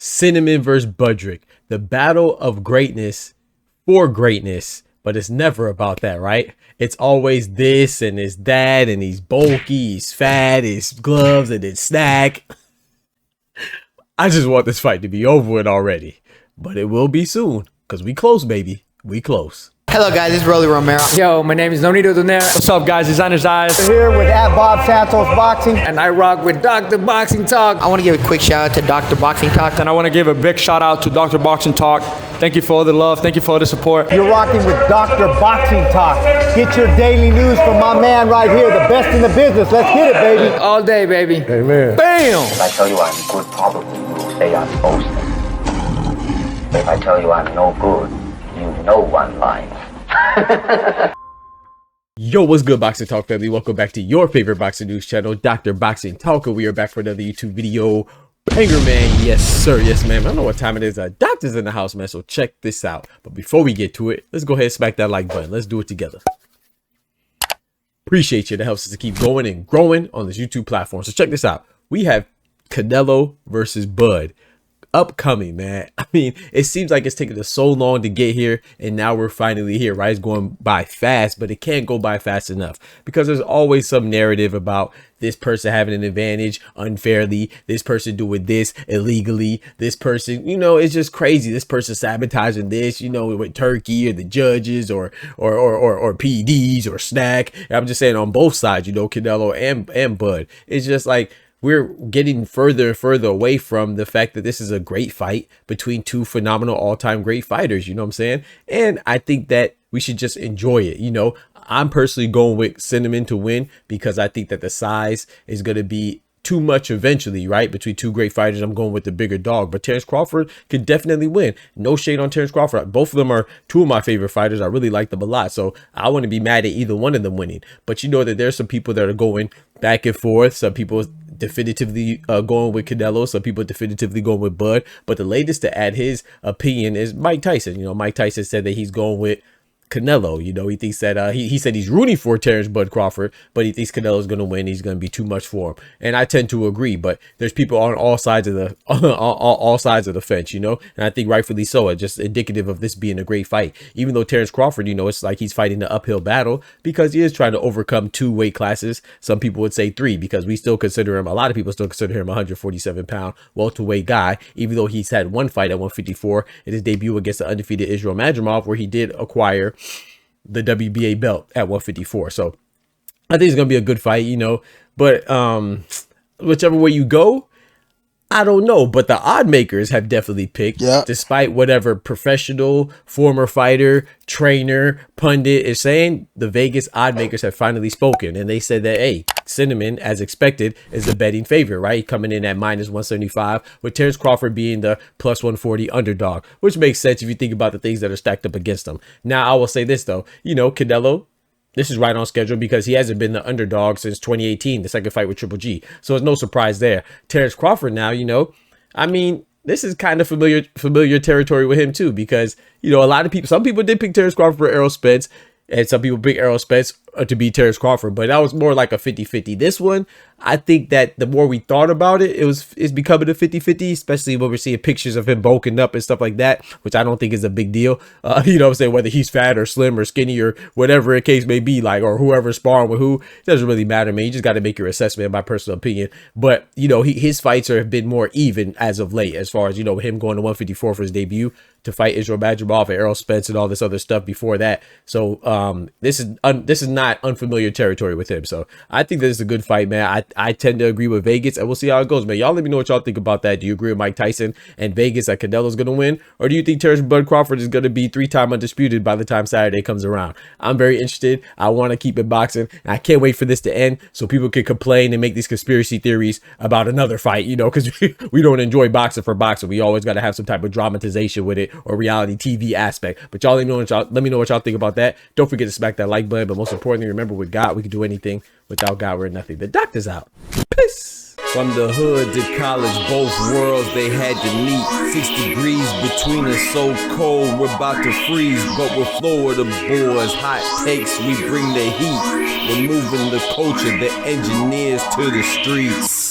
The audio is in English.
Cinnamon versus Budrick, the battle of greatness for greatness, but it's never about that, right? It's always this and it's that, and he's bulky, he's fat, his gloves, and it's snack. I just want this fight to be over with already, but it will be soon, because we close, baby. We close. Hello guys, this is Rolly Romero. Yo, my name is Nonito Donaire. What's up guys, Designer's Eyes. We're here with Bob Santos Boxing. And I rock with Dr. Boxing Talk. I want to give a quick shout out to Dr. Boxing Talk. And I want to give a big shout out to Dr. Boxing Talk. Thank you for all the love, thank you for all the support. You're rocking with Dr. Boxing Talk. Get your daily news from my man right here, the best in the business. Let's get it, baby. All day, baby. Amen. Bam! If I tell you I'm good, probably you'll say I'm boasting. If I tell you I'm no good, you know one line. Yo, what's good, Boxing Talk family? Welcome back to your favorite boxing news channel, Dr. Boxing Talk. We are back for another YouTube video. Banger, man. Yes, sir. Yes, ma'am. I don't know what time it is. Doctor's in the house, man. So check this out. But before we get to it, let's go ahead and smack that like button. Let's do it together. Appreciate you. That helps us to keep going and growing on this YouTube platform. So check this out. We have Canelo versus Bud upcoming, man. I mean, it seems like it's taken us so long to get here, and now we're finally here, right? It's going by fast, but it can't go by fast enough because there's always some narrative about this person having an advantage unfairly, this person doing this illegally, this person, you know, it's just crazy. This person sabotaging this, you know, with Turkey or the judges or PEDs or snack. I'm just saying on both sides, you know, Canelo and Bud. It's just like we're getting further and further away from the fact that this is a great fight between two phenomenal all-time great fighters. You know what I'm saying? And I think that we should just enjoy it. You know, I'm personally going with Cinnamon to win because I think that the size is going to be too much eventually, right? Between two great fighters, I'm going with the bigger dog. But Terence Crawford could definitely win. No shade on Terence Crawford. Both of them are two of my favorite fighters. I really like them a lot. So I wouldn't be mad at either one of them winning. But you know that there's some people that are going back and forth. Some people definitively going with Canelo. Some people definitively going with Bud. But the latest to add his opinion is Mike Tyson. You know, Mike Tyson said that he's going with Canelo. You know, he thinks that he said he's rooting for Terence Bud Crawford, but he thinks Canelo's going to win. He's going to be too much for him, and I tend to agree. But there's people on all sides of the all sides of the fence, you know, and I think rightfully so. It's just indicative of this being a great fight. Even though Terence Crawford, you know, it's like he's fighting the uphill battle because he is trying to overcome two weight classes. Some people would say three because we still consider him. A lot of people still consider him a 147-pound welterweight guy, even though he's had one fight at 154 in his debut against the undefeated Israel Madrimov, where he did acquire the WBA belt at 154. So I think it's gonna be a good fight, you know, but whichever way you go, I don't know, but the odd makers have definitely picked, despite whatever professional, former fighter, trainer, pundit is saying. The Vegas odd makers have finally spoken, and they said that, hey, Cinnamon, as expected, is the betting favorite, right? Coming in at -175, with Terence Crawford being the +140 underdog, which makes sense if you think about the things that are stacked up against him. Now, I will say this, though. You know, Canelo, this is right on schedule because he hasn't been the underdog since 2018, the second fight with Triple G. So it's no surprise there. Terence Crawford now, you know, I mean, this is kind of familiar territory with him too, because, you know, a lot of people, some people did pick Terence Crawford for Errol Spence, and some people pick Errol Spence to be Terence Crawford, but that was more like a 50-50. This one, I think that the more we thought about it, it's becoming a 50-50, especially when we're seeing pictures of him bulking up and stuff like that, which I don't think is a big deal. You know what I'm saying? Whether he's fat or slim or skinny or whatever the case may be, like, or whoever's sparring with who, it doesn't really matter, man. You just got to make your assessment, in my personal opinion. But, you know, his fights have been more even as of late, as far as, you know, him going to 154 for his debut to fight Israel Madrimov and Errol Spence and all this other stuff before that. So this is not unfamiliar territory with him. So I think this is a good fight, man. I tend to agree with Vegas, and we'll see how it goes, man. Y'all let me know what y'all think about that. Do you agree with Mike Tyson and Vegas that Canelo's going to win? Or do you think Terence Bud Crawford is going to be three-time undisputed by the time Saturday comes around? I'm very interested. I want to keep it boxing, and I can't wait for this to end so people can complain and make these conspiracy theories about another fight, you know, because we don't enjoy boxing for boxing. We always got to have some type of dramatization with it or reality TV aspect. But y'all let me know what y'all think about that. Don't forget to smack that like button, but most importantly, remember, with God, we can do anything. Without God, we're nothing. The doctor's out. Peace. From the hood to college, both worlds they had to meet. 6 degrees between us, so cold, we're about to freeze. But we're Florida boys, hot takes, we bring the heat. We're moving the culture, the engineers to the streets.